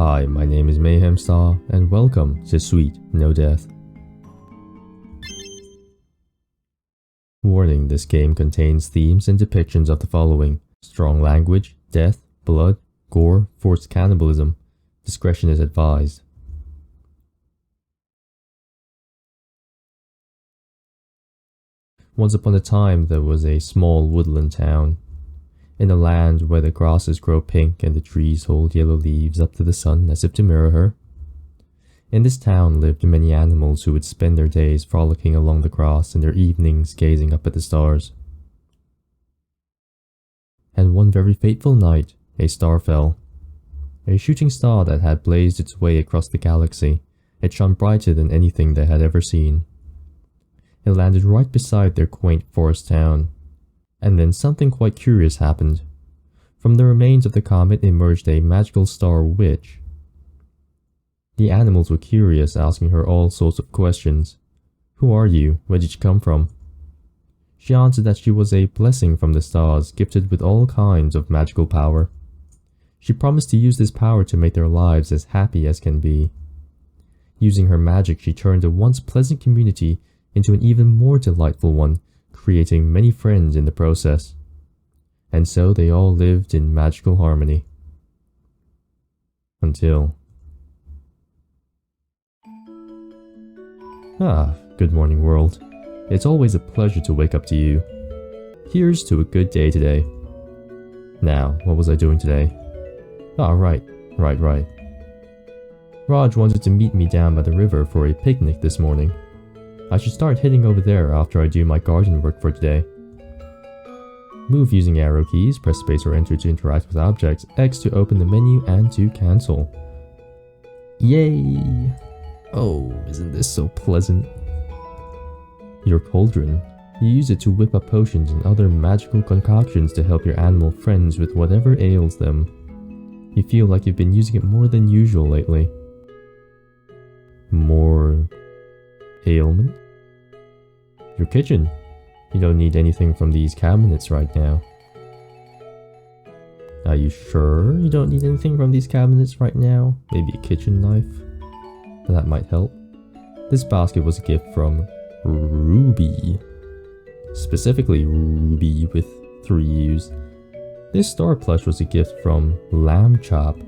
Hi, my name is Mayhemstar, and welcome to Sweet No Death. Warning: this game contains themes and depictions of the following: strong language, death, blood, gore, forced cannibalism. Discretion is advised. Once upon a time, there was a small woodland town, in a land where the grasses grow pink and the trees hold yellow leaves up to the sun as if to mirror her. In this town lived many animals who would spend their days frolicking along the grass and their evenings gazing up at the stars. And one very fateful night, a star fell. A shooting star that had blazed its way across the galaxy. It shone brighter than anything they had ever seen. It landed right beside their quaint forest town. And then something quite curious happened. From the remains of the comet emerged a magical star witch. The animals were curious, asking her all sorts of questions. Who are you? Where did you come from? She answered that she was a blessing from the stars, gifted with all kinds of magical power. She promised to use this power to make their lives as happy as can be. Using her magic, she turned a once pleasant community into an even more delightful one, creating many friends in the process. And so they all lived in magical harmony. Until... good morning world. It's always a pleasure to wake up to you. Here's to a good day today. Now, what was I doing today? Right. Raj wanted to meet me down by the river for a picnic this morning. I should start heading over there after I do my garden work for today. Move using arrow keys, press space or enter to interact with objects, X to open the menu and to cancel. Yay! Oh, isn't this so pleasant? Your cauldron. You use it to whip up potions and other magical concoctions to help your animal friends with whatever ails them. You feel like you've been using it more than usual lately. More... ailment? Your kitchen. You don't need anything from these cabinets right now. Are you sure you don't need anything from these cabinets right now? Maybe a kitchen knife? That might help. This basket was a gift from Ruby. Specifically Ruby with 3 U's. This star plush was a gift from Lamb Chop.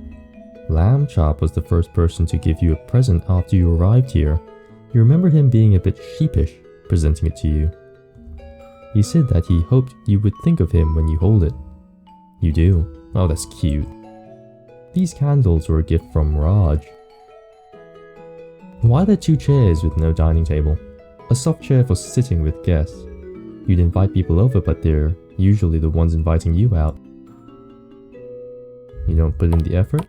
Lamb Chop was the first person to give you a present after you arrived here. You remember him being a bit sheepish, presenting it to you. He said that he hoped you would think of him when you hold it. You do? Oh, that's cute. These candles were a gift from Raj. Why are there 2 chairs with no dining table? A soft chair for sitting with guests. You'd invite people over, but they're usually the ones inviting you out. You don't put in the effort?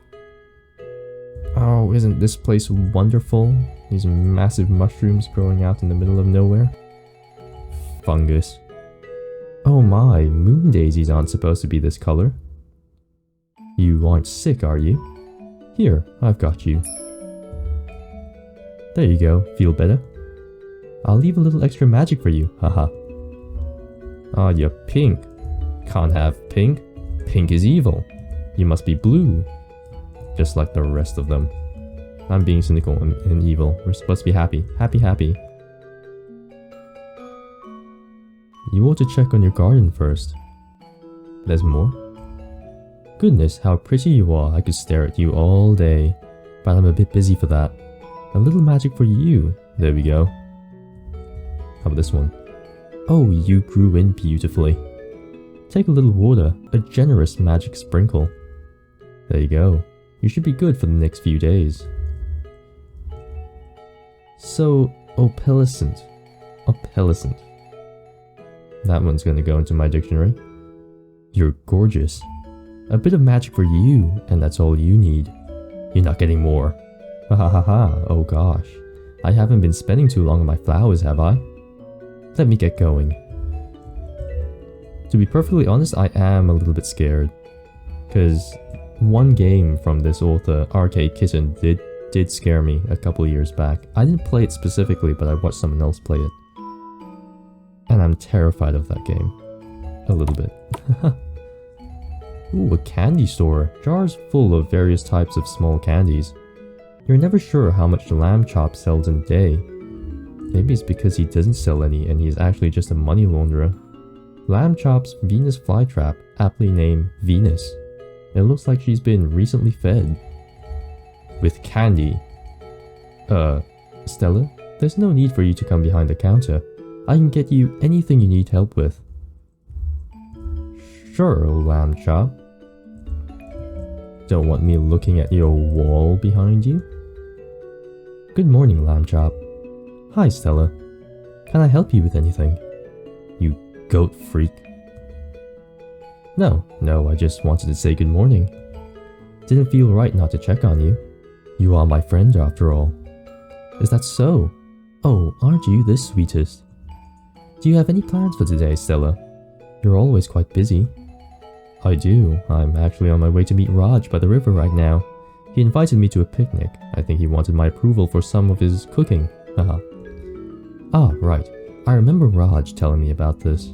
Oh, isn't this place wonderful? These massive mushrooms growing out in the middle of nowhere. Fungus. Oh my, moon daisies aren't supposed to be this color. You aren't sick, are you? Here, I've got you. There you go, feel better? I'll leave a little extra magic for you, haha. Ah, you're pink. Can't have pink. Pink is evil. You must be blue. Just like the rest of them. I'm being cynical and evil. We're supposed to be happy. Happy. You ought to check on your garden first. There's more? Goodness, how pretty you are. I could stare at you all day. But I'm a bit busy for that. A little magic for you. There we go. How about this one? Oh, you grew in beautifully. Take a little water. A generous magic sprinkle. There you go. You should be good for the next few days. So, opalescent. That one's gonna go into my dictionary. You're gorgeous. A bit of magic for you, and that's all you need. You're not getting more. Ha ha ha ha, oh gosh. I haven't been spending too long on my flowers, have I? Let me get going. To be perfectly honest, I am a little bit scared. Because one game from this author, Arcade Kitten, did scare me a couple years back. I didn't play it specifically, but I watched someone else play it. And I'm terrified of that game. A little bit. Ooh, a candy store. Jars full of various types of small candies. You're never sure how much the lamb chop sells in a day. Maybe it's because he doesn't sell any and he's actually just a money launderer. Lamb chop's Venus flytrap, aptly named Venus. It looks like she's been recently fed. With candy. Stella, there's no need for you to come behind the counter. I can get you anything you need help with. Sure, lamb chop. Don't want me looking at your wall behind you? Good morning, lamb chop. Hi, Stella. Can I help you with anything? You goat freak. No, I just wanted to say good morning. Didn't feel right not to check on you. You are my friend after all. Is that so? Oh, aren't you the sweetest? Do you have any plans for today, Stella? You're always quite busy. I do. I'm actually on my way to meet Raj by the river right now. He invited me to a picnic. I think he wanted my approval for some of his cooking. Haha. Ah, right. I remember Raj telling me about this.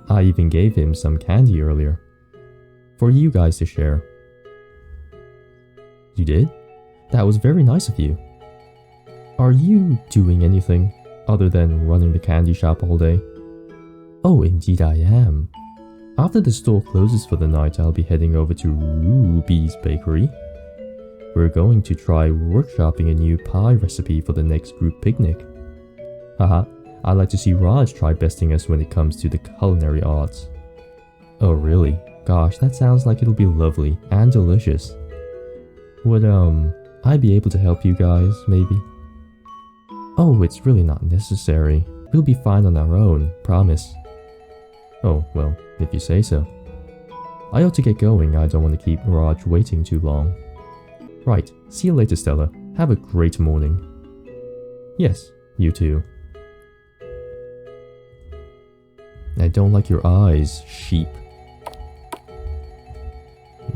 I even gave him some candy earlier. For you guys to share. You did? That was very nice of you. Are you doing anything other than running the candy shop all day? Oh, indeed I am. After the store closes for the night, I'll be heading over to Ruby's Bakery. We're going to try workshopping a new pie recipe for the next group picnic. Haha, I'd like to see Raj try besting us when it comes to the culinary arts. Oh really? Gosh, that sounds like it'll be lovely and delicious. Would I be able to help you guys, maybe? Oh, it's really not necessary. We'll be fine on our own, promise. Oh, well, if you say so. I ought to get going, I don't want to keep Raj waiting too long. Right, see you later, Stella. Have a great morning. Yes, you too. I don't like your eyes, sheep.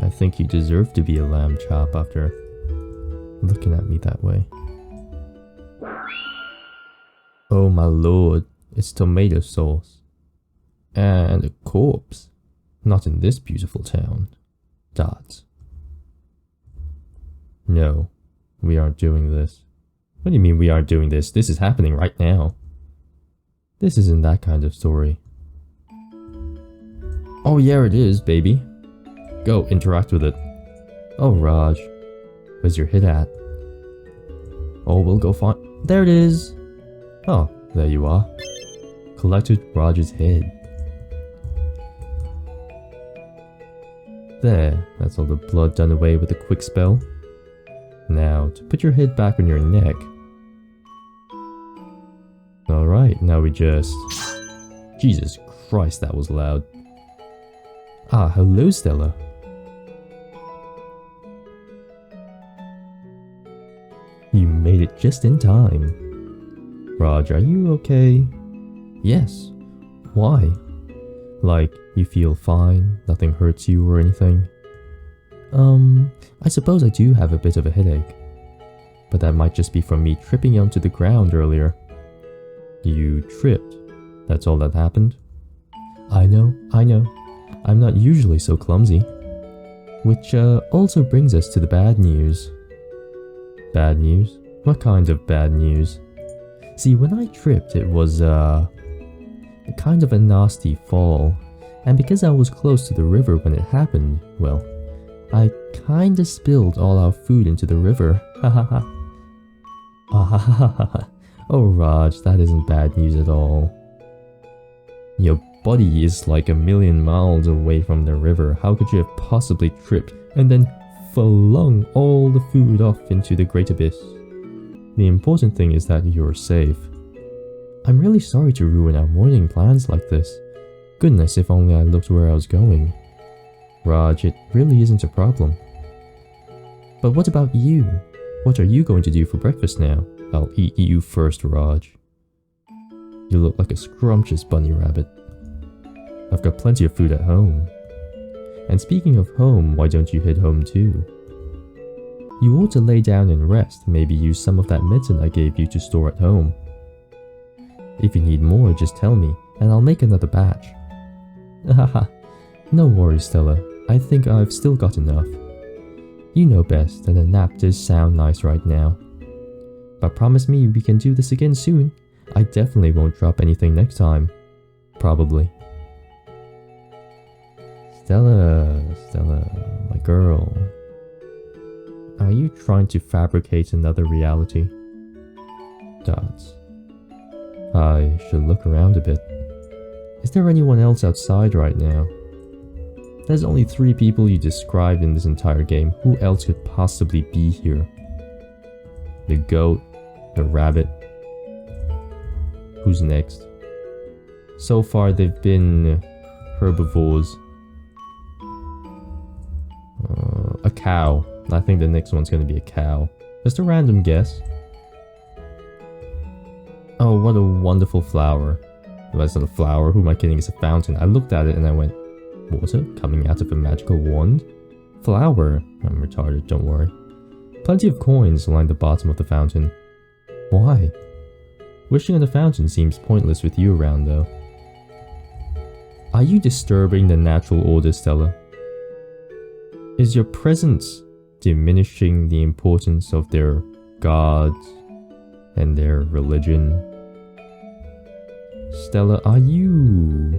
I think you deserve to be a lamb chop after looking at me that way. Oh my lord, it's tomato sauce. And a corpse. Not in this beautiful town. Dot. No, we aren't doing this. What do you mean we aren't doing this? This is happening right now. This isn't that kind of story. Oh yeah, it is, baby. Go, interact with it. Oh, Raj. Where's your hit at? Oh, we'll go find... There it is! Oh, there you are. Collected Raj's head. There, that's all the blood done away with a quick spell. Now, to put your head back on your neck. Alright, now we just... Jesus Christ, that was loud. Ah, hello, Stella. You made it just in time. Raj, are you okay? Yes. Why? Like, you feel fine, nothing hurts you or anything? I suppose I do have a bit of a headache. But that might just be from me tripping onto the ground earlier. You tripped. That's all that happened? I know. I'm not usually so clumsy. Which also brings us to the bad news. Bad news? What kind of bad news? See, when I tripped, it was a kind of a nasty fall. And because I was close to the river when it happened, well, I kinda spilled all our food into the river. Hahaha. Ah, oh Raj, that isn't bad news at all. Your body is like 1,000,000 miles away from the river. How could you have possibly tripped and then flung all the food off into the great abyss? The important thing is that you're safe. I'm really sorry to ruin our morning plans like this. Goodness, if only I looked where I was going. Raj, it really isn't a problem. But what about you? What are you going to do for breakfast now? I'll eat you first, Raj. You look like a scrumptious bunny rabbit. I've got plenty of food at home. And speaking of home, why don't you head home too? You ought to lay down and rest, maybe use some of that medicine I gave you to store at home. If you need more, just tell me, and I'll make another batch. Haha, no worries, Stella. I think I've still got enough. You know best, and a nap does sound nice right now. But promise me we can do this again soon. I definitely won't drop anything next time. Probably. Stella, my girl. Are you trying to fabricate another reality? Dots. I should look around a bit. Is there anyone else outside right now? There's only 3 people you described in this entire game. Who else could possibly be here? The goat, the rabbit. Who's next? So far they've been herbivores. A cow. I think the next one's gonna be a cow. Just a random guess. Oh, what a wonderful flower. Well, that's not a flower. Who am I kidding? It's a fountain. I looked at it and I went, water coming out of a magical wand? Flower. I'm retarded, don't worry. Plenty of coins line the bottom of the fountain. Why? Wishing on the fountain seems pointless with you around though. Are you disturbing the natural order, Stella? Is your presence diminishing the importance of their gods and their religion? Stella, are you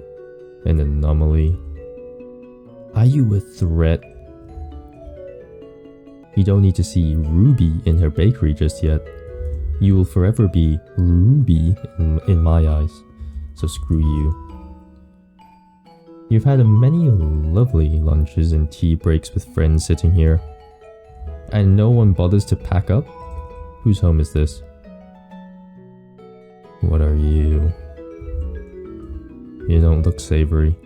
an anomaly? Are you a threat? You don't need to see Ruby in her bakery just yet. You will forever be Ruby in my eyes, so screw you. You've had many lovely lunches and tea breaks with friends sitting here. And no one bothers to pack up? Whose home is this? What are you? You don't look savory.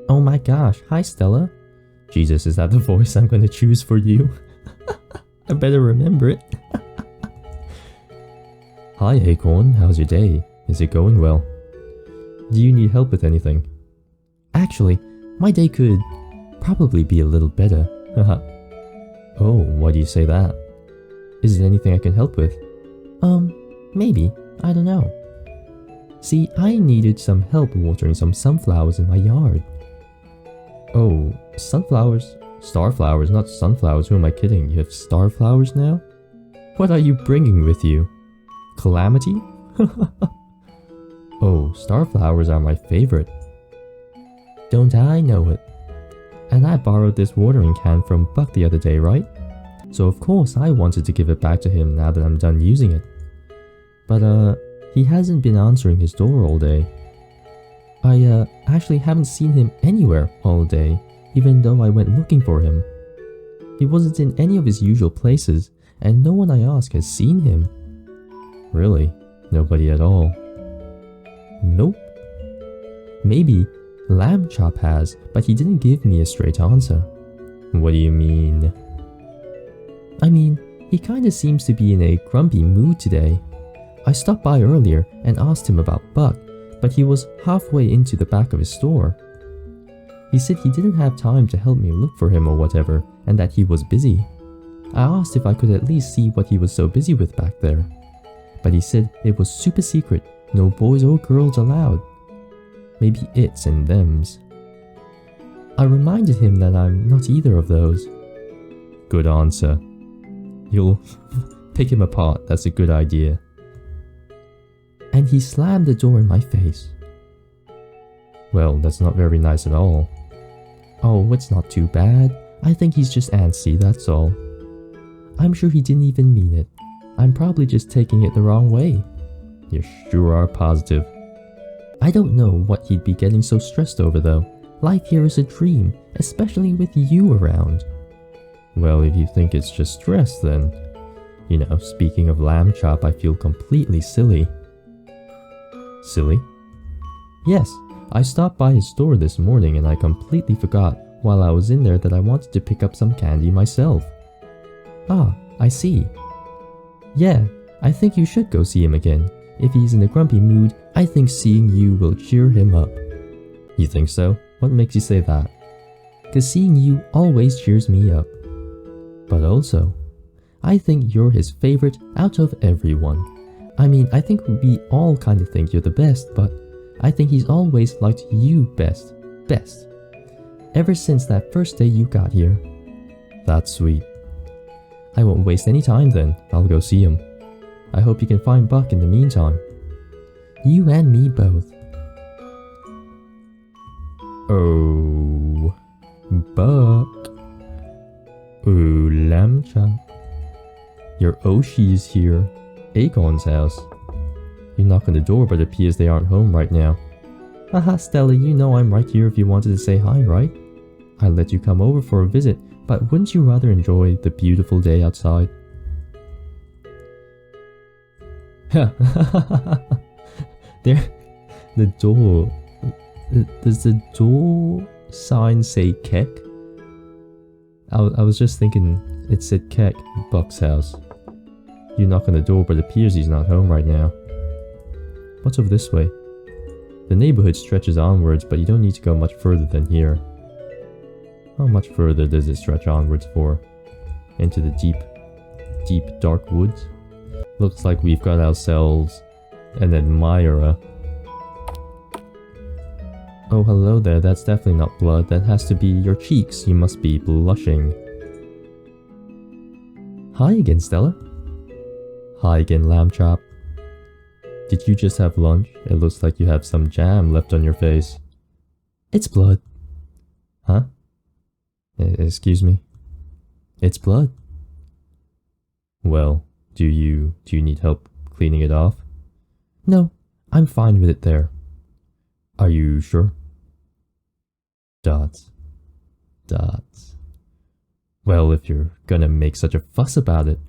Oh my gosh, hi Stella. Jesus, is that the voice I'm gonna choose for you? I better remember it. Hi Acorn, how's your day? Is it going well? Do you need help with anything? Actually, my day could probably be a little better. Oh, why do you say that? Is there anything I can help with? Maybe. I don't know. See, I needed some help watering some sunflowers in my yard. Oh, sunflowers? Starflowers, not sunflowers. Who am I kidding? You have starflowers now? What are you bringing with you? Calamity? Oh, starflowers are my favorite. Don't I know it? And I borrowed this watering can from Buck the other day, right? So of course I wanted to give it back to him now that I'm done using it. But he hasn't been answering his door all day. I actually haven't seen him anywhere all day, even though I went looking for him. He wasn't in any of his usual places, and no one I asked has seen him. Really? Nobody at all? Nope. Maybe Lamb Chop has, but he didn't give me a straight answer. What do you mean? I mean, he kinda seems to be in a grumpy mood today. I stopped by earlier and asked him about Buck, but he was halfway into the back of his store. He said he didn't have time to help me look for him or whatever, and that he was busy. I asked if I could at least see what he was so busy with back there. But he said it was super secret, no boys or girls allowed. Maybe it's and thems. I reminded him that I'm not either of those. Good answer. You'll pick him apart, that's a good idea. And he slammed the door in my face. Well, that's not very nice at all. Oh, it's not too bad. I think he's just antsy, that's all. I'm sure he didn't even mean it. I'm probably just taking it the wrong way. You sure are positive. I don't know what he'd be getting so stressed over though. Life here is a dream, especially with you around. Well, if you think it's just stress then... You know, speaking of Lamb Chop, I feel completely silly. Silly? Yes, I stopped by his store this morning and I completely forgot while I was in there that I wanted to pick up some candy myself. Ah, I see. Yeah, I think you should go see him again. If he's in a grumpy mood, I think seeing you will cheer him up. You think so? What makes you say that? 'Cause seeing you always cheers me up. But also, I think you're his favorite out of everyone. I mean, I think we all kind of think you're the best, but I think he's always liked you best. best. Ever since that first day you got here. That's sweet. I won't waste any time then. I'll go see him. I hope you can find Buck in the meantime. You and me both. Oh, Buck. Oh, lamb chop. Your Oshi is here. Aegon's house. You knock on the door, but it appears they aren't home right now. Haha, Stella, you know I'm right here if you wanted to say hi, right? I'd let you come over for a visit, but wouldn't you rather enjoy the beautiful day outside? There, the door. Does the door sign say Keck? I was just thinking it said Keck, Buck's house. You knock on the door, but it appears he's not home right now. What's over this way? The neighborhood stretches onwards, but you don't need to go much further than here. How much further does it stretch onwards for? Into the deep dark woods? Looks like we've got ourselves an admirer. Oh, hello there. That's definitely not blood. That has to be your cheeks. You must be blushing. Hi again, Stella. Hi again, lamb chop. Did you just have lunch? It looks like you have some jam left on your face. It's blood. Huh? Excuse me? It's blood. Well, do you need help cleaning it off? No, I'm fine with it there. Are you sure? Dots. Dots. Well, if you're gonna make such a fuss about it.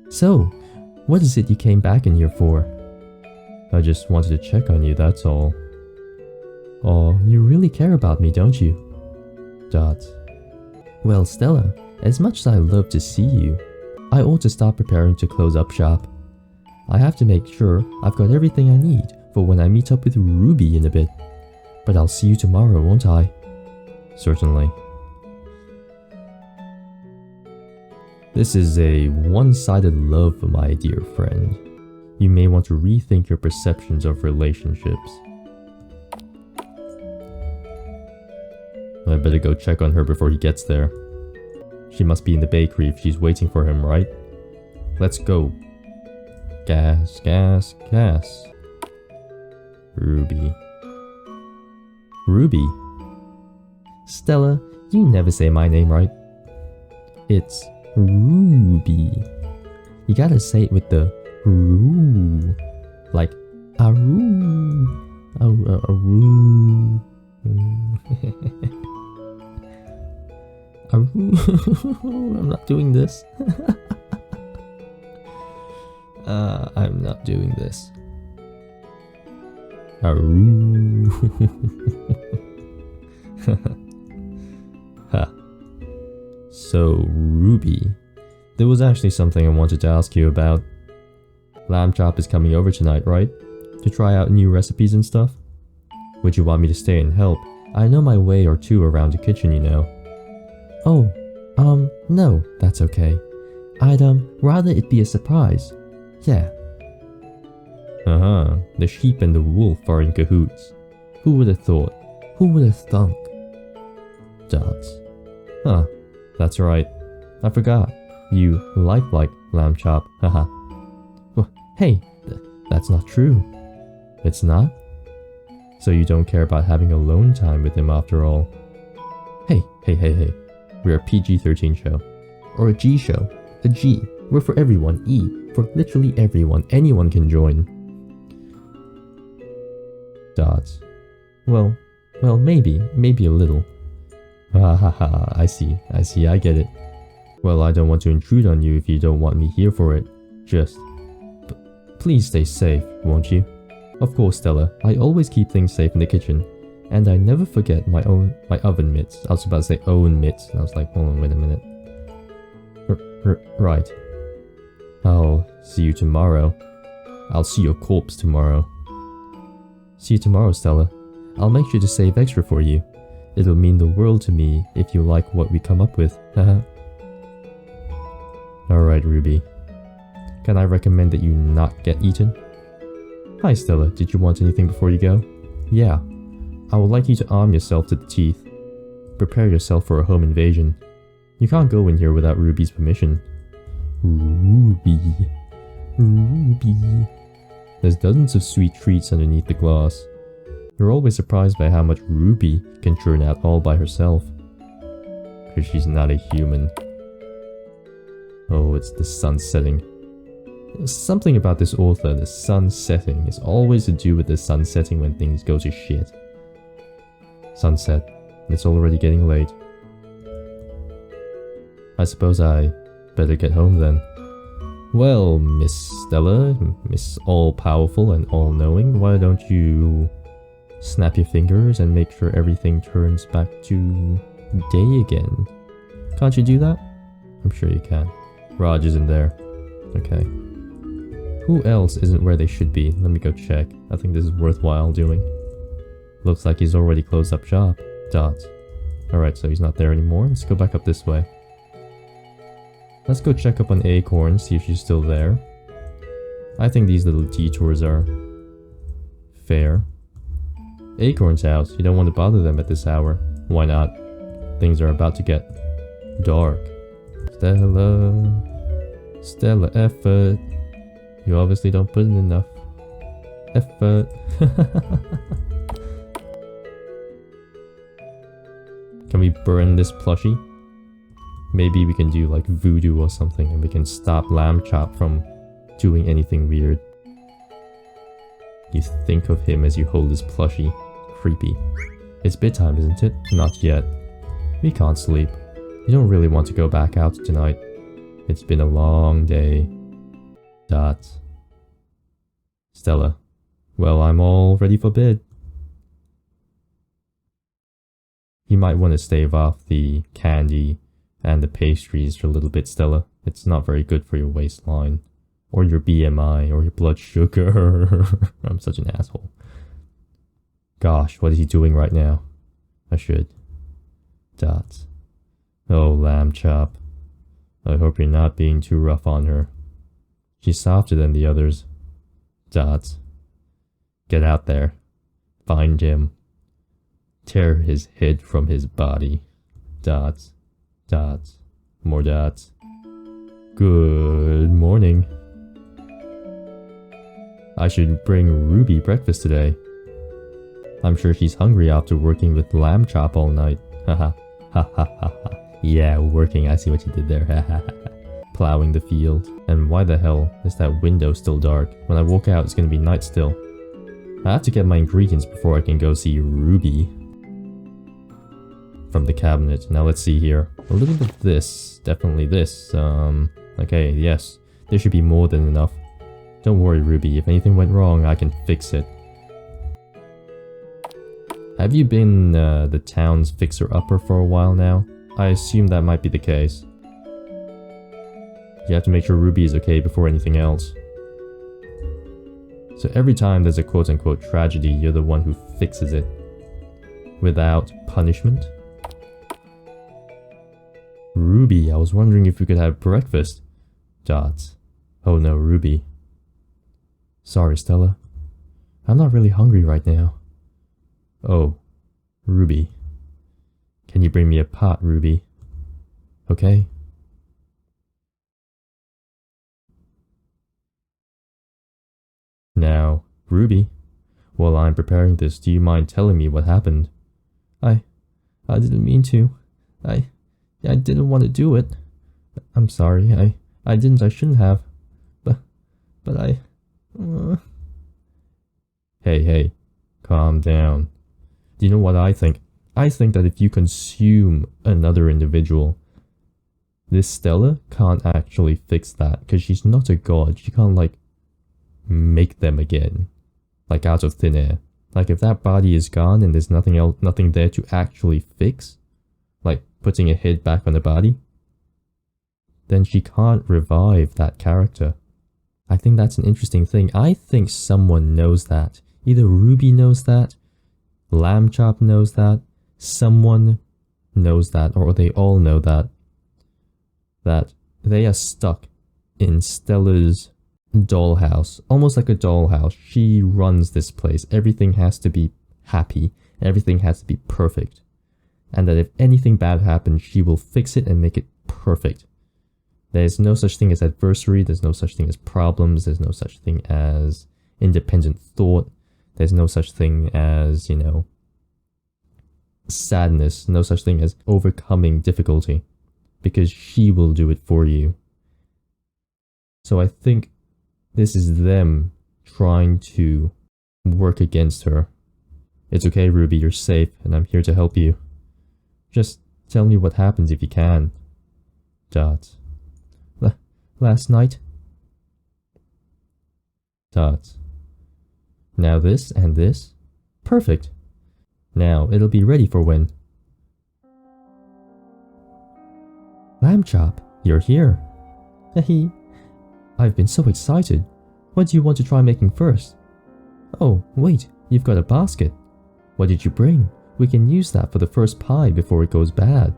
So, what is it you came back in here for? I just wanted to check on you, that's all. Oh, you really care about me, don't you? Dots. Well, Stella, as much as I love to see you, I ought to stop preparing to close up shop. I have to make sure I've got everything I need for when I meet up with Ruby in a bit. But I'll see you tomorrow, won't I? Certainly. This is a one-sided love, my dear friend. You may want to rethink your perceptions of relationships. I better go check on her before he gets there. She must be in the bakery if she's waiting for him, right? Let's go. Gas, gas, gas. Ruby. Ruby? Stella, you never say my name right. It's Ruby. You gotta say it with the roo. Like, aroo. Aroo. I'm not doing this. I'm not doing this. Aroo. Ha. So, Ruby, there was actually something I wanted to ask you about. Lamb Chop is coming over tonight, right? To try out new recipes and stuff? Would you want me to stay and help? I know my way or two around the kitchen, you know. Oh, no, that's okay. I'd, rather it be a surprise. Yeah. Uh-huh, the sheep and the wolf are in cahoots. Who would have thought? Who would have thunk? Dots. Huh, that's right. I forgot. You like lamb chop, haha. Well, hey, that's not true. It's not? So you don't care about having alone time with him after all. Hey. We're a PG-13 show. Or a G show. A G. We're for everyone. E. For literally everyone. Anyone can join. Dots. Well, maybe a little. I see, I get it. Well, I don't want to intrude on you if you don't want me here for it. Just... please stay safe, won't you? Of course, Stella. I always keep things safe in the kitchen. And I never forget my oven mitts. I was about to say own mitts. And I was like, hold on, wait a minute. Right. I'll see you tomorrow. I'll see your corpse tomorrow. See you tomorrow, Stella. I'll make sure to save extra for you. It'll mean the world to me if you like what we come up with. Haha. Alright, Ruby. Can I recommend that you not get eaten? Hi, Stella. Did you want anything before you go? Yeah, I would like you to arm yourself to the teeth. Prepare yourself for a home invasion. You can't go in here without Ruby's permission. Ruby. Ruby. There's dozens of sweet treats underneath the glass. You're always surprised by how much Ruby can churn out all by herself. Because she's not a human. Oh, it's the sun setting. There's something about this author, the sun setting, is always to do with the sun setting when things go to shit. Sunset. It's already getting late. I suppose I better get home then. Well, Miss Stella, Miss All-Powerful and All-Knowing, why don't you snap your fingers and make sure everything turns back to day again? Can't you do that? I'm sure you can. Raj isn't there. Okay. Who else isn't where they should be? Let me go check. I think this is worthwhile doing. Looks like he's already closed up shop. Dots. Alright, so he's not there anymore. Let's go back up this way. Let's go check up on Acorn, see if she's still there. I think these little detours are fair. Acorn's house. You don't want to bother them at this hour. Why not? Things are about to get dark. Stella. Stella effort. You obviously don't put in enough effort. Can we burn this plushie? Maybe we can do like voodoo or something and we can stop Lamb Chop from doing anything weird. You think of him as you hold this plushie. Creepy. It's bedtime, isn't it? Not yet. We can't sleep. You don't really want to go back out tonight. It's been a long day. Dot. Stella. Well, I'm all ready for bed. You might want to stave off the candy and the pastries for a little bit, Stella. It's not very good for your waistline. Or your BMI, or your blood sugar. I'm such an asshole. Gosh, what is he doing right now? I should. Dots. Oh, Lamb Chop. I hope you're not being too rough on her. She's softer than the others. Dots. Get out there. Find him. Tear his head from his body. Dots. Dots. More dots. Good morning. I should bring Ruby breakfast today. I'm sure she's hungry after working with Lamb Chop all night. Haha. Ha ha ha ha. Yeah, working. I see what you did there. Ha ha ha. Plowing the field. And why the hell is that window still dark? When I walk out, it's gonna be night still. I have to get my ingredients before I can go see Ruby. From the cabinet. Now let's see here. A little bit of this. Definitely this. Okay, yes. There should be more than enough. Don't worry, Ruby. If anything went wrong, I can fix it. Have you been the town's fixer-upper for a while now? I assume that might be the case. You have to make sure Ruby is okay before anything else. So every time there's a quote-unquote tragedy, you're the one who fixes it. Without punishment? Ruby, I was wondering if we could have breakfast. Dots. Oh no, Ruby. Sorry, Stella. I'm not really hungry right now. Oh, Ruby. Can you bring me a pot, Ruby? Okay. Now, Ruby, while I'm preparing this, do you mind telling me what happened? I didn't mean to. I didn't want to do it. I'm sorry. I shouldn't have. But I... Hey, calm down. Do you know what I think? I think that if you consume another individual, this Stella can't actually fix that, because she's not a god. She can't, like, make them again. Like, out of thin air. Like, if that body is gone and there's nothing else, nothing there to actually fix, like putting a head back on the body, then she can't revive that character. I think that's an interesting thing. I think someone knows that. Either Ruby knows that, Lamb Chop knows that, someone knows that, or they all know that. That they are stuck in Stella's dollhouse. Almost like a dollhouse. She runs this place. Everything has to be happy, and everything has to be perfect. And that if anything bad happens, she will fix it and make it perfect. There's no such thing as adversary, there's no such thing as problems, there's no such thing as independent thought, there's no such thing as, you know, sadness, no such thing as overcoming difficulty, because she will do it for you. So I think this is them trying to work against her. It's okay, Ruby, you're safe, and I'm here to help you. Just tell me what happens if you can. Dot. Last night? Dot. Now this and this? Perfect. Now it'll be ready for when? Lamb Chop, you're here. Hehe. I've been so excited. What do you want to try making first? Oh, wait, you've got a basket. What did you bring? We can use that for the first pie before it goes bad.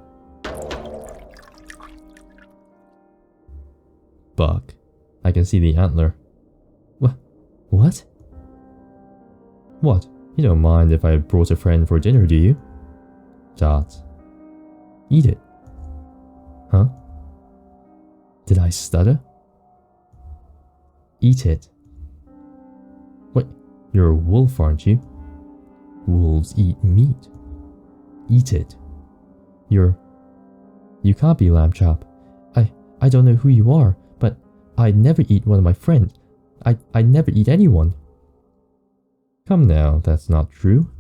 Buck. I can see the antler. What? What? You don't mind if I brought a friend for dinner, do you? Dot. Eat it. Huh? Did I stutter? Eat it. Wait, you're a wolf, aren't you? Wolves eat meat. Eat it. You can't be Lamb Chop. I don't know who you are, but I'd never eat one of my friends. I'd never eat anyone. Come now, that's not true.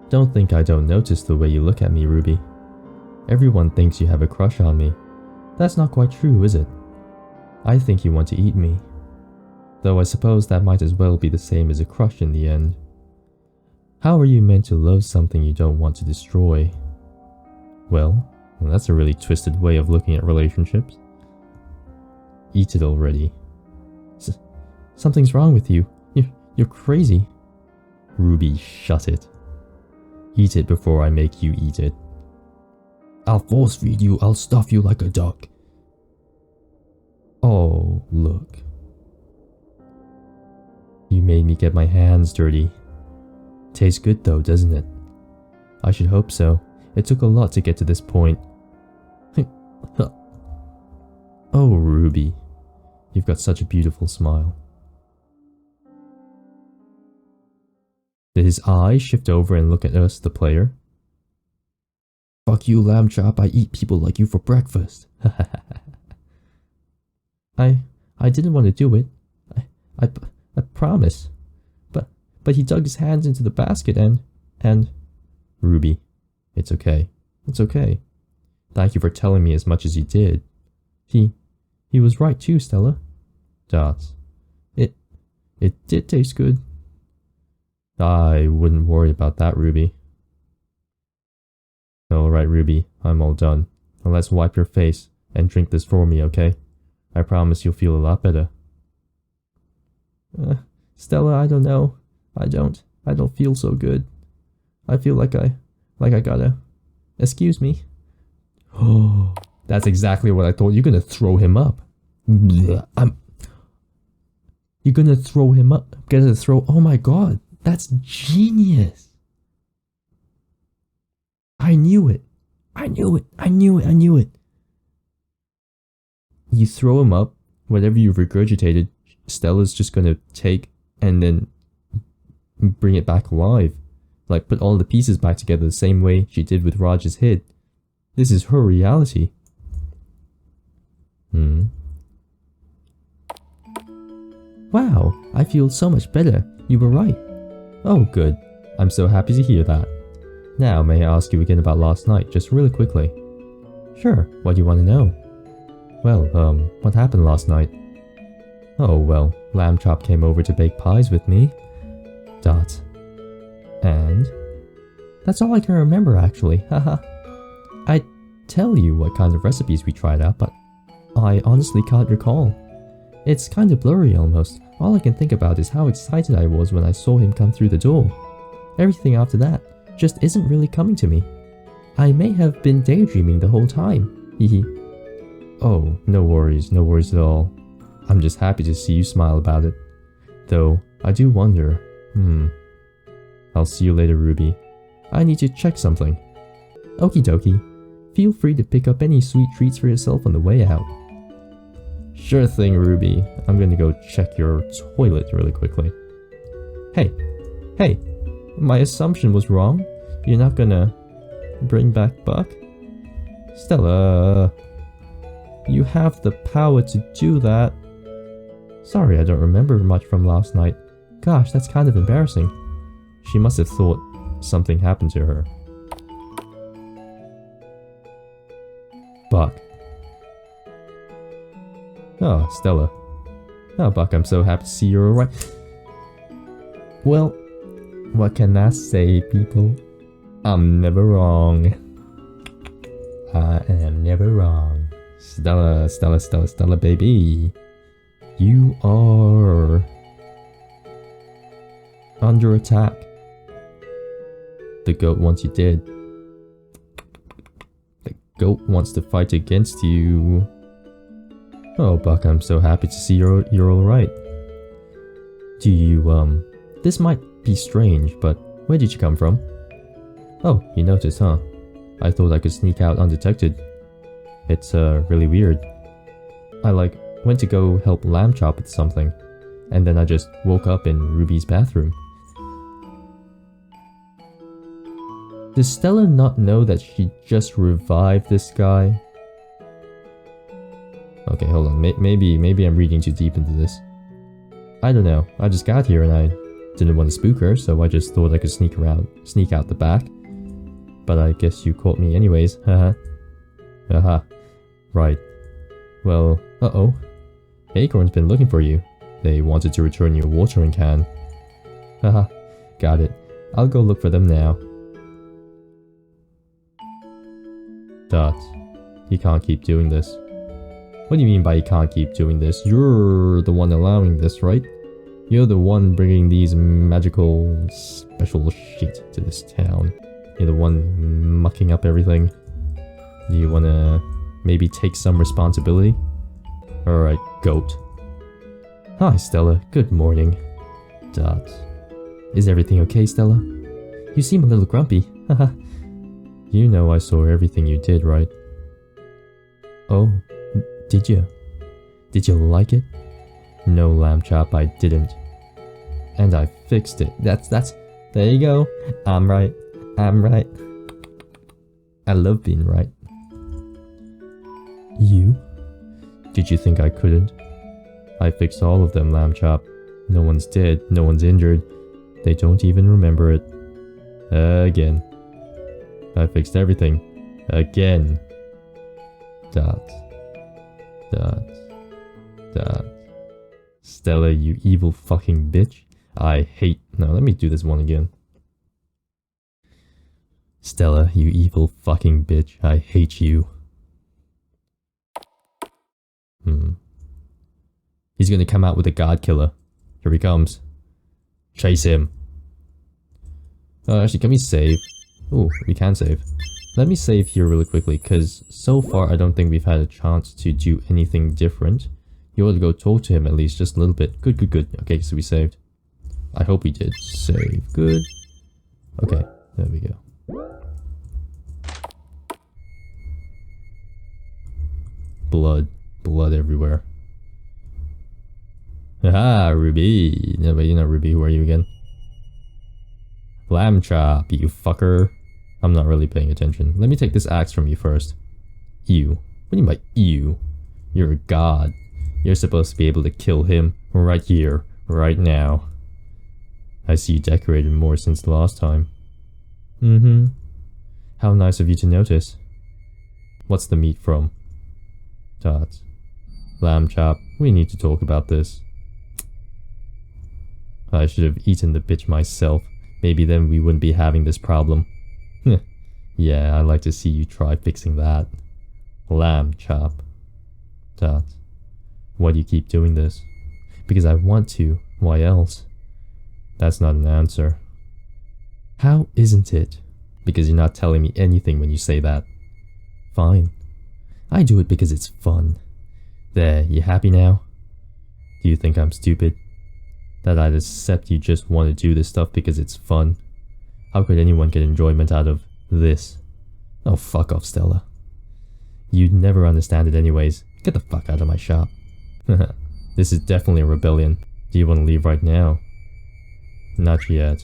Don't think I don't notice the way you look at me, Ruby. Everyone thinks you have a crush on me. That's not quite true, is it? I think you want to eat me. Though I suppose that might as well be the same as a crush in the end. How are you meant to love something you don't want to destroy? Well, that's a really twisted way of looking at relationships. Eat it already. Something's wrong with you. You're crazy. Ruby, shut it. Eat it before I make you eat it. I'll force feed you, I'll stuff you like a duck. Oh, look. You made me get my hands dirty. Tastes good though, doesn't it? I should hope so. It took a lot to get to this point. Oh, Ruby. You've got such a beautiful smile. Did his eyes shift over and look at us, the player? Fuck you, Lamb Chop, I eat people like you for breakfast. I didn't want to do it. I promise. But he dug his hands into the basket and... Ruby, it's okay. It's okay. Thank you for telling me as much as you did. He was right too, Stella. Dots. It did taste good. I wouldn't worry about that, Ruby. Alright, Ruby, I'm all done. Now let's wipe your face and drink this for me, okay? I promise you'll feel a lot better. Stella, I don't know. I don't feel so good. I feel like I gotta... Excuse me. Oh, that's exactly what I thought. You're gonna throw him up. You're gonna throw him up. Gonna throw... Oh my god. That's genius. I knew it. I knew it. I knew it. I knew it. You throw him up. Whatever you've regurgitated, Stella's just gonna take and then bring it back alive. Like put all the pieces back together the same way she did with Raj's head. This is her reality. Wow, I feel so much better. You were right. Oh, good. I'm so happy to hear that. Now, may I ask you again about last night, just really quickly? Sure, what do you want to know? Well, what happened last night? Oh, well, Lamb Chop came over to bake pies with me. Dot. And? That's all I can remember, actually, haha. I'd tell you what kinds of recipes we tried out, but I honestly can't recall. It's kind of blurry almost. All I can think about is how excited I was when I saw him come through the door. Everything after that just isn't really coming to me. I may have been daydreaming the whole time. Hehe. Oh, no worries at all. I'm just happy to see you smile about it. Though, I do wonder, I'll see you later, Ruby. I need to check something. Okie dokie. Feel free to pick up any sweet treats for yourself on the way out. Sure thing, Ruby. I'm gonna go check your toilet really quickly. Hey. Hey. My assumption was wrong. You're not gonna bring back Buck? Stella. You have the power to do that. Sorry, I don't remember much from last night. Gosh, that's kind of embarrassing. She must have thought something happened to her. Buck. Oh, Stella. Oh, Buck, I'm so happy to see you're alright. Well, what can I say, people? I'm never wrong. I am never wrong. Stella, Stella, Stella, Stella, baby. You are under attack. The goat wants you dead. The goat wants to fight against you. Oh, Buck, I'm so happy to see you're alright. Do you, this might be strange, but where did you come from? Oh, you noticed, huh? I thought I could sneak out undetected. It's, really weird. I, went to go help Lamb Chop with something, and then I just woke up in Ruby's bathroom. Does Stella not know that she just revived this guy? Okay, hold on. Maybe I'm reading too deep into this. I don't know. I just got here and I didn't want to spook her, so I just thought I could sneak out the back. But I guess you caught me anyways. Haha. Haha. Right. Well, uh-oh. Acorn's been looking for you. They wanted to return your watering can. Haha. Got it. I'll go look for them now. Dot. You can't keep doing this. What do you mean by you can't keep doing this? You're the one allowing this, right? You're the one bringing these magical special shit to this town. You're the one mucking up everything. Do you wanna maybe take some responsibility? Alright, goat. Hi, Stella. Good morning. Dot. Is everything okay, Stella? You seem a little grumpy. Haha. You know I saw everything you did, right? Oh, did you? Did you like it? No, Lamb Chop, I didn't. And I fixed it. That's... There you go. I'm right. I'm right. I love being right. You? Did you think I couldn't? I fixed all of them, Lamb Chop. No one's dead. No one's injured. They don't even remember it. Again. I fixed everything. Again. Dot. Dot. Dot. Stella, you evil fucking bitch. I hate... No, let me do this one again. Stella, you evil fucking bitch. I hate you. He's gonna come out with a guard killer. Here he comes. Chase him. Oh, actually, can we save? Ooh, we can save. Let me save here really quickly, because so far I don't think we've had a chance to do anything different. You ought to go talk to him at least, just a little bit. Good, good, good. Okay, so we saved. I hope we did. Save. Good. Okay, there we go. Blood. Blood everywhere. Haha, Ruby. No, but you're not Ruby. Who are you again? Lamb Chop, you fucker. I'm not really paying attention. Let me take this axe from you first. You. What do you mean by you? You're a god. You're supposed to be able to kill him right here, right now. I see you decorated more since the last time. Mm-hmm. How nice of you to notice. What's the meat from? Dot. Lamb Chop, we need to talk about this. I should have eaten the bitch myself. Maybe then we wouldn't be having this problem. Yeah, I'd like to see you try fixing that. Lamb Chop. Dot. Why do you keep doing this? Because I want to. Why else? That's not an answer. How isn't it? Because you're not telling me anything when you say that. Fine. I do it because it's fun. There, you happy now? Do you think I'm stupid? That I'd accept you just want to do this stuff because it's fun? How could anyone get enjoyment out of this? Oh, fuck off, Stella. You'd never understand it anyways. Get the fuck out of my shop. This is definitely a rebellion. Do you want to leave right now? Not yet.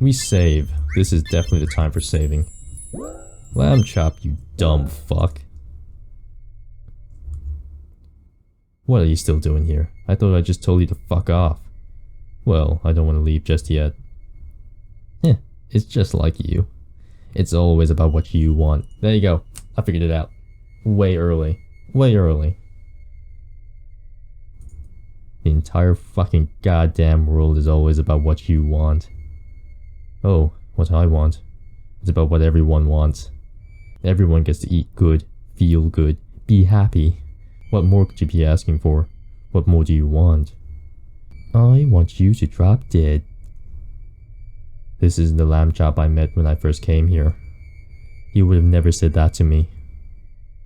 We save. This is definitely the time for saving. Lamb chop, you dumb fuck. What are you still doing here? I thought I just told you to fuck off. Well, I don't want to leave just yet. It's just like you. It's always about what you want. There you go. I figured it out. Way early. Way early. The entire fucking goddamn world is always about what you want. Oh, what I want. It's about what everyone wants. Everyone gets to eat good, feel good, be happy. What more could you be asking for? What more do you want? I want you to drop dead. This isn't the lamb chop I met when I first came here. You would have never said that to me.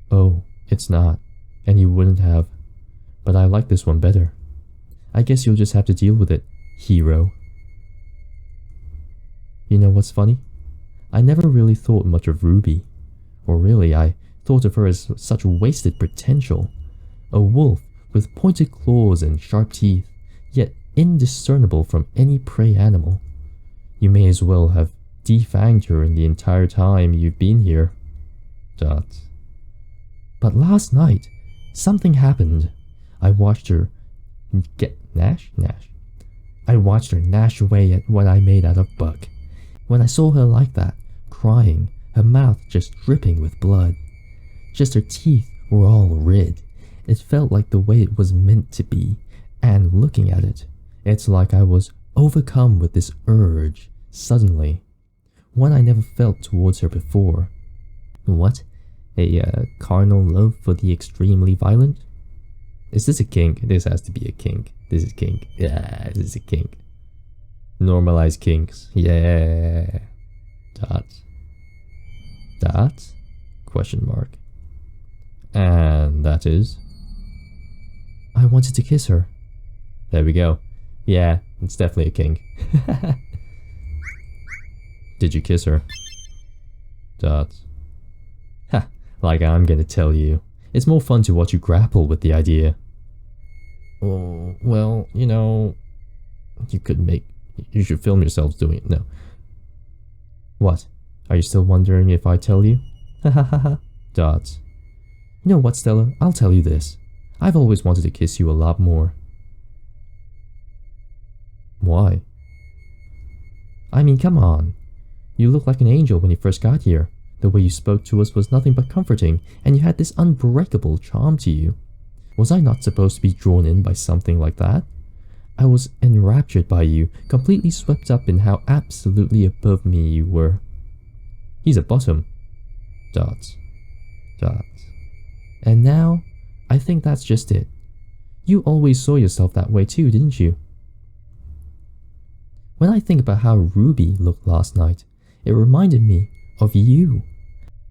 Oh, it's not. And you wouldn't have. But I like this one better. I guess you'll just have to deal with it, hero. You know what's funny? I never really thought much of Ruby. Or really, I thought of her as such wasted potential. A wolf with pointed claws and sharp teeth, yet indiscernible from any prey animal. You may as well have defanged her in the entire time you've been here. Dot. But last night, something happened. I watched her Nash. I watched her gnash away at what I made out of Buck. When I saw her like that, crying, her mouth just dripping with blood. Just her teeth were all red. It felt like the way it was meant to be, and looking at it, it's like I was overcome with this urge, suddenly. One I never felt towards her before. What? A carnal love for the extremely violent? Is this a kink? This has to be a kink. This is kink. Yeah, this is a kink. Normalize kinks. Yeah. Dot? Question mark. And that is? I wanted to kiss her. There we go. Yeah, it's definitely a kink. Did you kiss her? Dot. Ha, like I'm gonna tell you. It's more fun to watch you grapple with the idea. Oh, well, you know, you should film yourselves doing it. No. What? Are you still wondering if I tell you? Ha ha ha ha. Dot. You know what, Stella? I'll tell you this. I've always wanted to kiss you a lot more. Why? I mean, come on. You look like an angel when you first got here. The way you spoke to us was nothing but comforting, and you had this unbreakable charm to you. Was I not supposed to be drawn in by something like that? I was enraptured by you, completely swept up in how absolutely above me you were. He's a bottom. Dot. And now, I think that's just it. You always saw yourself that way too, didn't you? When I think about how Ruby looked last night, it reminded me of you.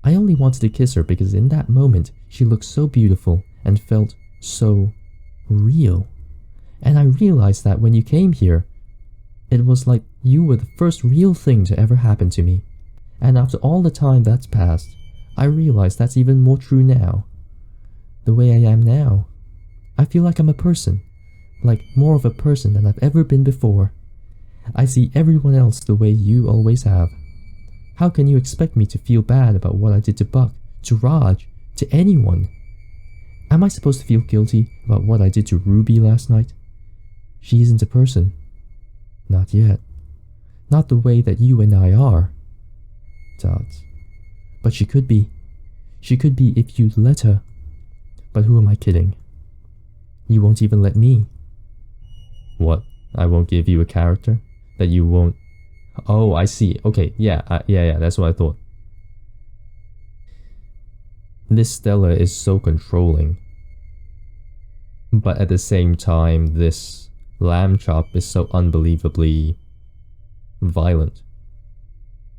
I only wanted to kiss her because in that moment she looked so beautiful and felt so real. And I realized that when you came here, it was like you were the first real thing to ever happen to me. And after all the time that's passed, I realize that's even more true now. The way I am now, I feel like I'm a person, like more of a person than I've ever been before. I see everyone else the way you always have. How can you expect me to feel bad about what I did to Buck, to Raj, to anyone? Am I supposed to feel guilty about what I did to Ruby last night? She isn't a person. Not yet. Not the way that you and I are. Dot. But she could be. She could be if you'd let her. But who am I kidding? You won't even let me. What? I won't give you a character? That you won't... Oh, I see. Okay, yeah, that's what I thought. This Stella is so controlling. But at the same time, this lamb chop is so unbelievably violent.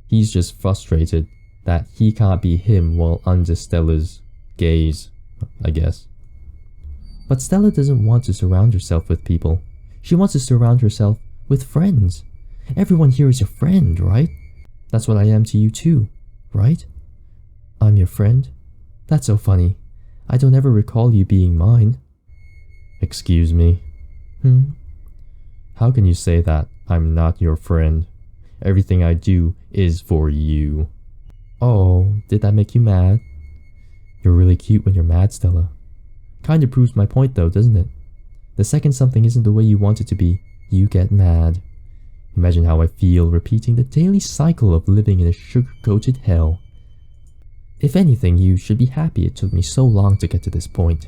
He's just frustrated that he can't be him while under Stella's gaze, I guess. But Stella doesn't want to surround herself with people. She wants to surround herself with friends. Everyone here is your friend, right? That's what I am to you too, right? I'm your friend? That's so funny. I don't ever recall you being mine. Excuse me? How can you say that? I'm not your friend. Everything I do is for you. Oh, did that make you mad? You're really cute when you're mad, Stella. Kinda proves my point though, doesn't it? The second something isn't the way you want it to be, you get mad. Imagine how I feel repeating the daily cycle of living in a sugar-coated hell. If anything, you should be happy it took me so long to get to this point.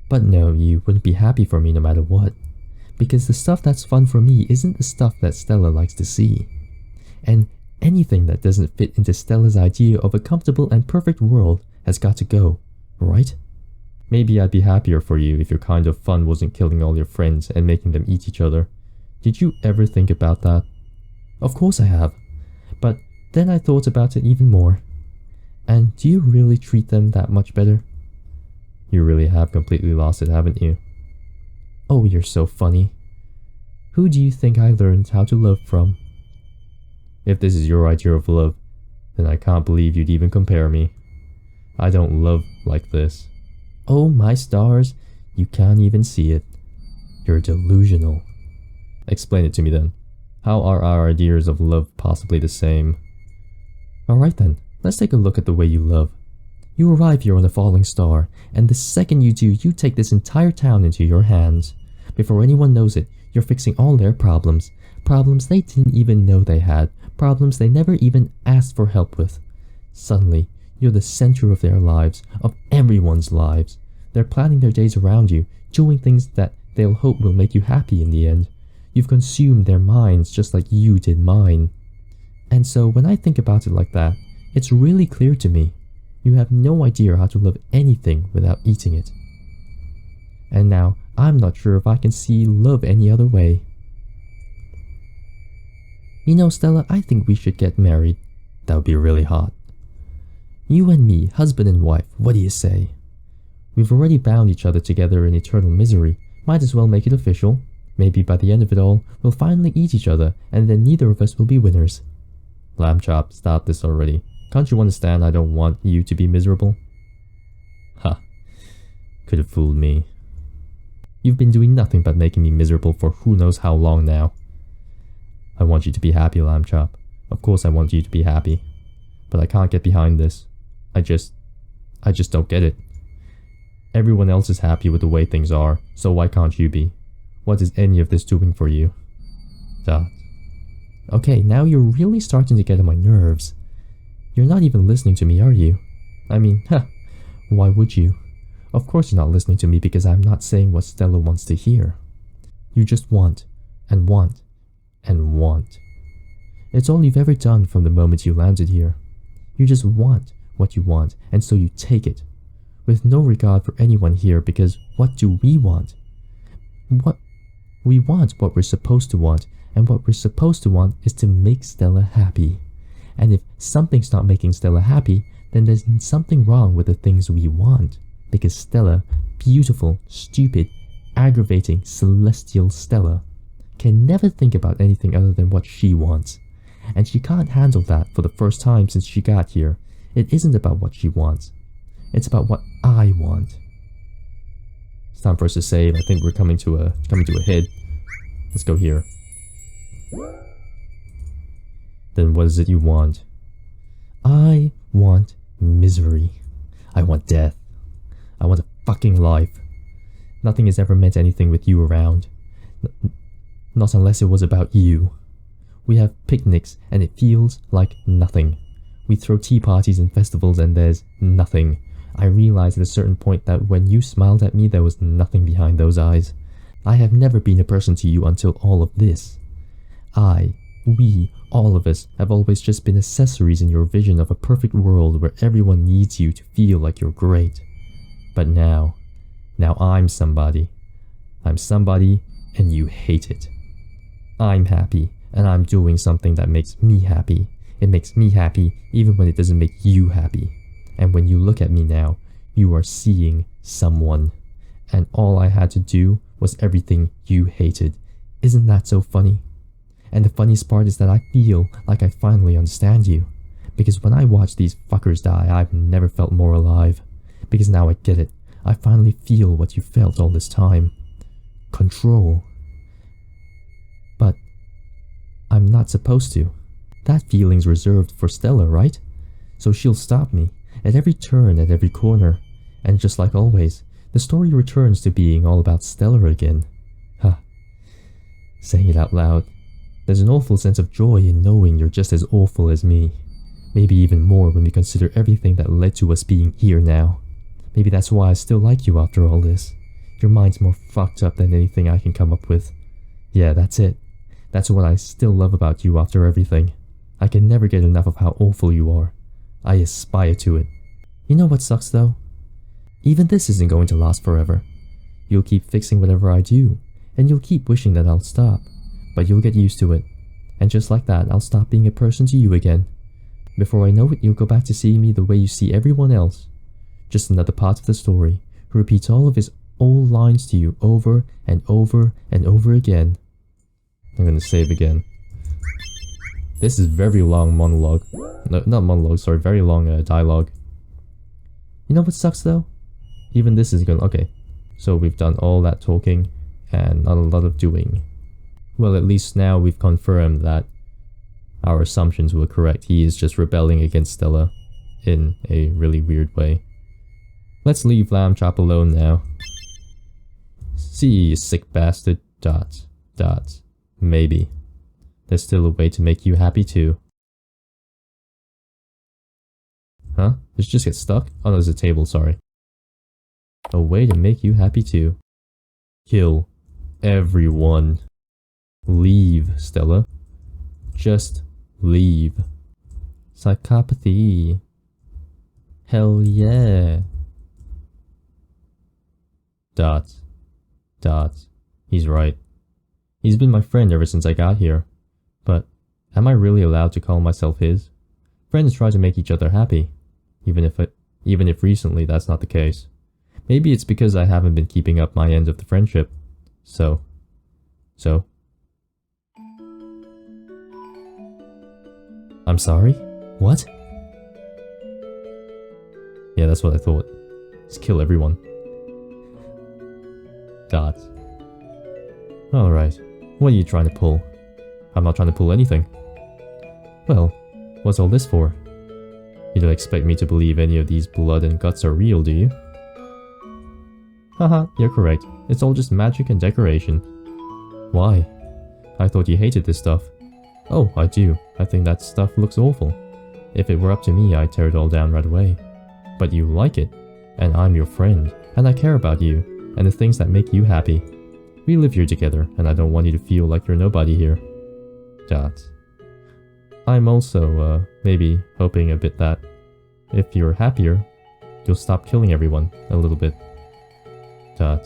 But no, you wouldn't be happy for me no matter what. Because the stuff that's fun for me isn't the stuff that Stella likes to see. And anything that doesn't fit into Stella's idea of a comfortable and perfect world has got to go, right? Maybe I'd be happier for you if your kind of fun wasn't killing all your friends and making them eat each other. Did you ever think about that? Of course I have. But then I thought about it even more. And do you really treat them that much better? You really have completely lost it, haven't you? Oh, you're so funny. Who do you think I learned how to love from? If this is your idea of love, then I can't believe you'd even compare me. I don't love like this. Oh my stars, you can't even see it. You're delusional. Explain it to me then. How are our ideas of love possibly the same? Alright then, let's take a look at the way you love. You arrive here on a falling star, and the second you do, you take this entire town into your hands. Before anyone knows it, you're fixing all their problems. Problems they didn't even know they had. Problems they never even asked for help with. Suddenly, you're the center of their lives, of everyone's lives. They're planning their days around you, doing things that they'll hope will make you happy in the end. You've consumed their minds just like you did mine. And so when I think about it like that, it's really clear to me. You have no idea how to love anything without eating it. And now, I'm not sure if I can see love any other way. You know, Stella, I think we should get married. That would be really hot. You and me, husband and wife, what do you say? We've already bound each other together in eternal misery. Might as well make it official. Maybe by the end of it all, we'll finally eat each other, and then neither of us will be winners. Lamb chop, stop this already. Can't you understand I don't want you to be miserable? Ha. Could have fooled me. You've been doing nothing but making me miserable for who knows how long now. I want you to be happy, Lamb chop. Of course I want you to be happy. But I can't get behind this. I just don't get it. Everyone else is happy with the way things are, so why can't you be? What is any of this doing for you? Dot. Okay, now you're really starting to get on my nerves. You're not even listening to me, are you? I mean, why would you? Of course you're not listening to me because I'm not saying what Stella wants to hear. You just want, and want, and want. It's all you've ever done from the moment you landed here. You just want what you want, and so you take it. With no regard for anyone here, because what do we want? We want what we're supposed to want, and what we're supposed to want is to make Stella happy. And if something's not making Stella happy, then there's something wrong with the things we want. Because Stella, beautiful, stupid, aggravating, celestial Stella, can never think about anything other than what she wants. And she can't handle that for the first time since she got here. It isn't about what she wants. It's about what I want. It's time for us to save. I think we're coming to a head. Let's go here. Then what is it you want? I want misery. I want death. I want a fucking life. Nothing has ever meant anything with you around. Not unless it was about you. We have picnics and it feels like nothing. We throw tea parties and festivals and there's nothing. I realized at a certain point that when you smiled at me there was nothing behind those eyes. I have never been a person to you until all of this. We, all of us, have always just been accessories in your vision of a perfect world where everyone needs you to feel like you're great. But now I'm somebody. I'm somebody and you hate it. I'm happy and I'm doing something that makes me happy. It makes me happy even when it doesn't make you happy. And when you look at me now, you are seeing someone. And all I had to do was everything you hated. Isn't that so funny? And the funniest part is that I feel like I finally understand you. Because when I watch these fuckers die, I've never felt more alive. Because now I get it. I finally feel what you felt all this time. Control. But I'm not supposed to. That feeling's reserved for Stella, right? So she'll stop me at every turn, at every corner. And just like always, the story returns to being all about Stella again. Huh. Saying it out loud, there's an awful sense of joy in knowing you're just as awful as me. Maybe even more when we consider everything that led to us being here now. Maybe that's why I still like you after all this. Your mind's more fucked up than anything I can come up with. Yeah, that's it. That's what I still love about you after everything. I can never get enough of how awful you are. I aspire to it. You know what sucks though? Even this isn't going to last forever. You'll keep fixing whatever I do, and you'll keep wishing that I'll stop. But you'll get used to it. And just like that, I'll stop being a person to you again. Before I know it, you'll go back to seeing me the way you see everyone else. Just another part of the story, who repeats all of his old lines to you over and over and over again. I'm gonna save again. This is very long monologue. No, not monologue, sorry, very long dialogue. You know what sucks though? Even this is gonna... Okay, so we've done all that talking and not a lot of doing. Well, at least now we've confirmed that our assumptions were correct. He is just rebelling against Stella in a really weird way. Let's leave Lamb Chop alone now. See, you sick bastard. ... Maybe. There's still a way to make you happy too. Huh? Did you just get stuck? Oh, there's a table, sorry. A way to make you happy too. Kill everyone. Leave, Stella. Just leave. Psychopathy. Hell yeah. ... He's right. He's been my friend ever since I got here. But am I really allowed to call myself his? Friends try to make each other happy, even if recently that's not the case. Maybe it's because I haven't been keeping up my end of the friendship. So. I'm sorry? What? Yeah, that's what I thought. Just kill everyone. ... Alright, what are you trying to pull? I'm not trying to pull anything. Well, what's all this for? You don't expect me to believe any of these blood and guts are real, do you? Haha, you're correct. It's all just magic and decoration. Why? I thought you hated this stuff. Oh, I do. I think that stuff looks awful. If it were up to me, I'd tear it all down right away. But you like it, and I'm your friend, and I care about you, and the things that make you happy. We live here together, and I don't want you to feel like you're nobody here. ... I'm also, maybe hoping a bit that if you're happier, you'll stop killing everyone a little bit. ... Ha!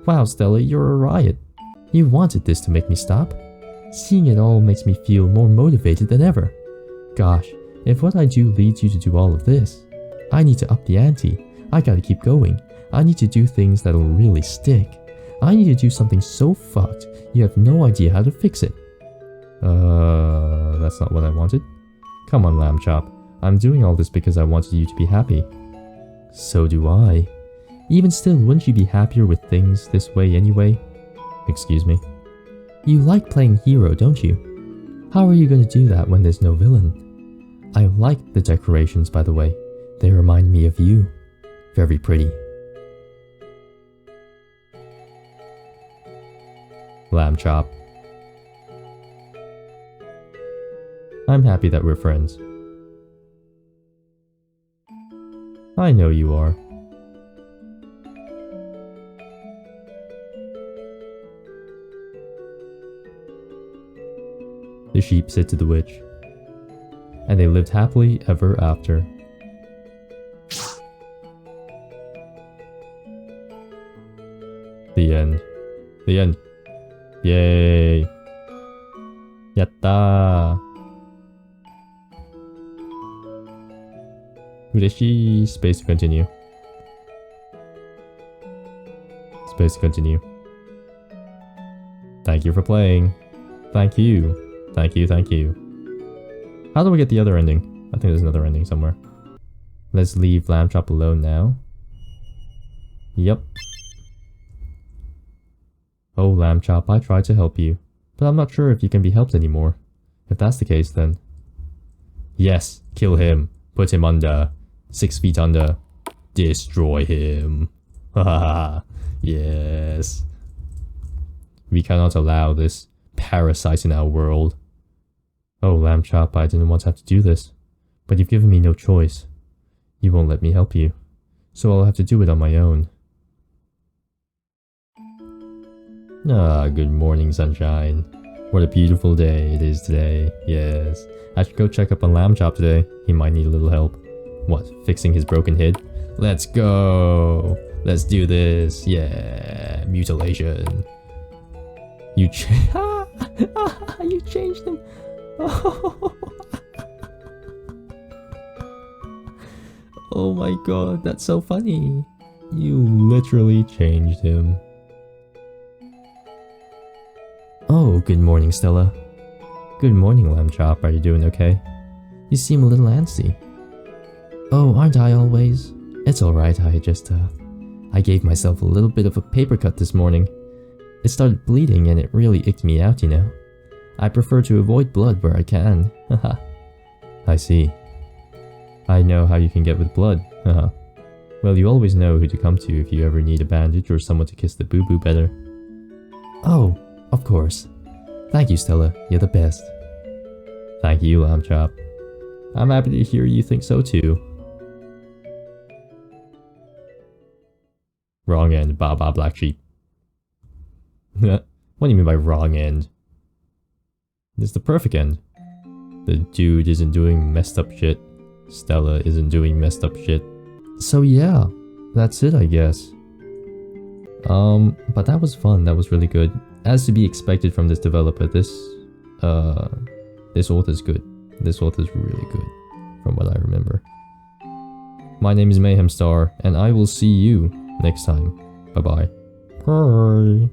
Wow, Stella, you're a riot. You wanted this to make me stop. Seeing it all makes me feel more motivated than ever. Gosh, if what I do leads you to do all of this, I need to up the ante. I gotta keep going. I need to do things that'll really stick. I need to do something so fucked, you have no idea how to fix it. That's not what I wanted. Come on, Lamb Chop. I'm doing all this because I wanted you to be happy. So do I. Even still, wouldn't you be happier with things this way anyway? Excuse me. You like playing hero, don't you? How are you going to do that when there's no villain? I like the decorations, by the way. They remind me of you. Very pretty. Lamb Chop. I'm happy that we're friends. I know you are. The sheep said to the witch, and they lived happily ever after. The end. The end. Yay. Yatta. Ureshi. Space to continue. Space to continue. Thank you for playing. Thank you. Thank you, thank you. How do we get the other ending? I think there's another ending somewhere. Let's leave Lamb Chop alone now. Yep. Oh, Lamb Chop, I tried to help you, but I'm not sure if you can be helped anymore. If that's the case, then... Yes, kill him. Put him under. 6 feet under. Destroy him. Haha. Yes. We cannot allow this parasite in our world. Oh, Lamb Chop, I didn't want to have to do this, but you've given me no choice. You won't let me help you, so I'll have to do it on my own. Ah, good morning, sunshine. What a beautiful day it is today. Yes. I should go check up on Lamb Chop today. He might need a little help. What, fixing his broken head? Let's go! Let's do this! Yeah! Mutilation. You you changed him! Oh my god, that's so funny. You literally changed him. Oh, good morning, Stella. Good morning, Lamb Chop. Are you doing okay? You seem a little antsy. Oh, aren't I always? It's alright, I gave myself a little bit of a paper cut this morning. It started bleeding and it really icked me out, you know. I prefer to avoid blood where I can. Haha. I see. I know how you can get with blood. Haha. Well, you always know who to come to if you ever need a bandage or someone to kiss the boo-boo better. Oh, of course. Thank you, Stella. You're the best. Thank you, Lamb Chop. I'm happy to hear you think so too. Wrong end, ba black sheep. What do you mean by wrong end? It's the perfect end. The dude isn't doing messed up shit. Stella isn't doing messed up shit. So yeah, that's it I guess. But that was fun, that was really good. As to be expected from this developer, this author's good. This author's really good, from what I remember. My name is Mayhemstar, and I will see you next time. Bye-bye. Bye.